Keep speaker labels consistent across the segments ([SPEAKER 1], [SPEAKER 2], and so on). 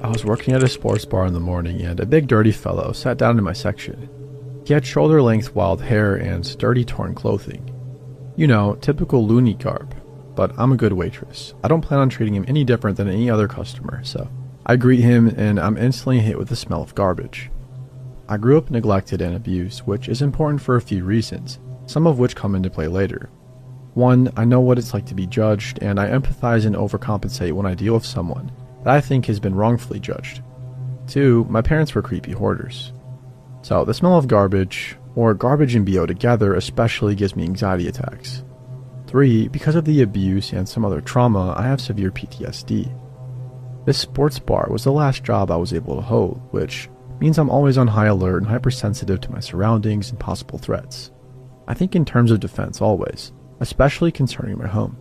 [SPEAKER 1] I was working at a sports bar in the morning, and a big dirty fellow sat down in my section. He had shoulder-length wild hair and dirty torn clothing. You know, typical loony garb. But I'm a good waitress. I don't plan on treating him any different than any other customer, so I greet him and I'm instantly hit with the smell of garbage. I grew up neglected and abused, which is important for a few reasons, some of which come into play later. One, I know what it's like to be judged, and I empathize and overcompensate when I deal with someone that I think has been wrongfully judged. Two, my parents were creepy hoarders. So the smell of garbage, or garbage and BO together, especially gives me anxiety attacks. 3, because of the abuse and some other trauma, I have severe PTSD. This sports bar was the last job I was able to hold, which means I'm always on high alert and hypersensitive to my surroundings and possible threats. I think in terms of defense always, especially concerning my home.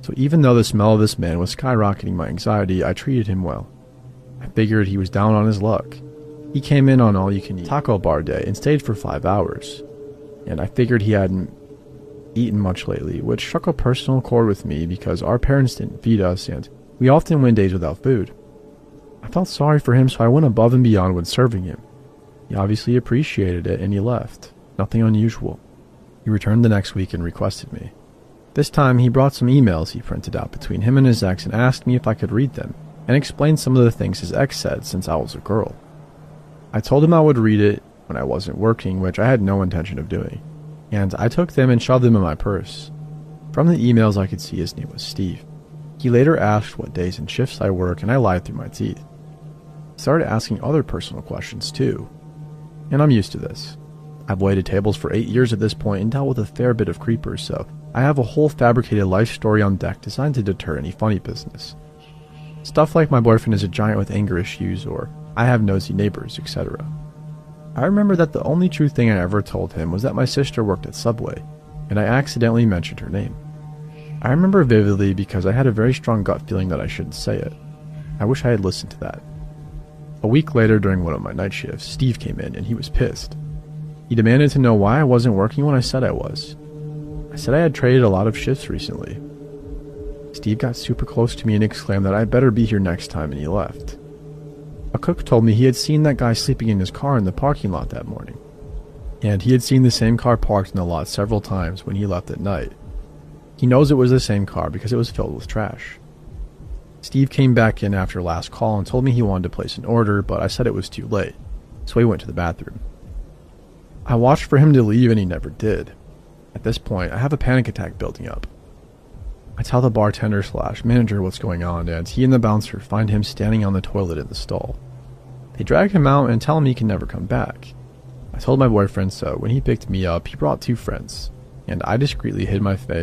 [SPEAKER 1] So even though the smell of this man was skyrocketing my anxiety, I treated him well. I figured he was down on his luck. He came in on all-you-can-eat taco bar day and stayed for 5 hours. And I figured he hadn't eaten much lately, which struck a personal chord with me because our parents didn't feed us and we often went days without food. I felt sorry for him, so I went above and beyond when serving him. He obviously appreciated it and he left. Nothing unusual. He returned the next week and requested me. This time he brought some emails he printed out between him and his ex and asked me if I could read them and explain some of the things his ex said since I was a girl. I told him I would read it when I wasn't working, which I had no intention of doing. And I took them and shoved them in my purse. From the emails I could see his name was Steve. He later asked what days and shifts I work, and I lied through my teeth. He started asking other personal questions too. And I'm used to this. I've waited tables for 8 years at this point and dealt with a fair bit of creepers, so I have a whole fabricated life story on deck designed to deter any funny business. Stuff like my boyfriend is a giant with anger issues, or I have nosy neighbors, etc. I remember that the only true thing I ever told him was that my sister worked at Subway, and I accidentally mentioned her name. I remember vividly because I had a very strong gut feeling that I shouldn't say it. I wish I had listened to that. A week later, during one of my night shifts, Steve came in and he was pissed. He demanded to know why I wasn't working when I said I was. I said I had traded a lot of shifts recently. Steve got super close to me and exclaimed that I better be here next time, and he left. A cook told me he had seen that guy sleeping in his car in the parking lot that morning, and he had seen the same car parked in the lot several times when he left at night. He knows it was the same car because it was filled with trash. Steve came back in after last call and told me he wanted to place an order, but I said it was too late, so he went to the bathroom. I watched for him to leave and he never did. At this point, I have a panic attack building up. I tell the bartender/manager what's going on, and he and the bouncer find him standing on the toilet in the stall. They drag him out and tell him he can never come back. I told my boyfriend, so when he picked me up, he brought 2 friends, and I discreetly hid my face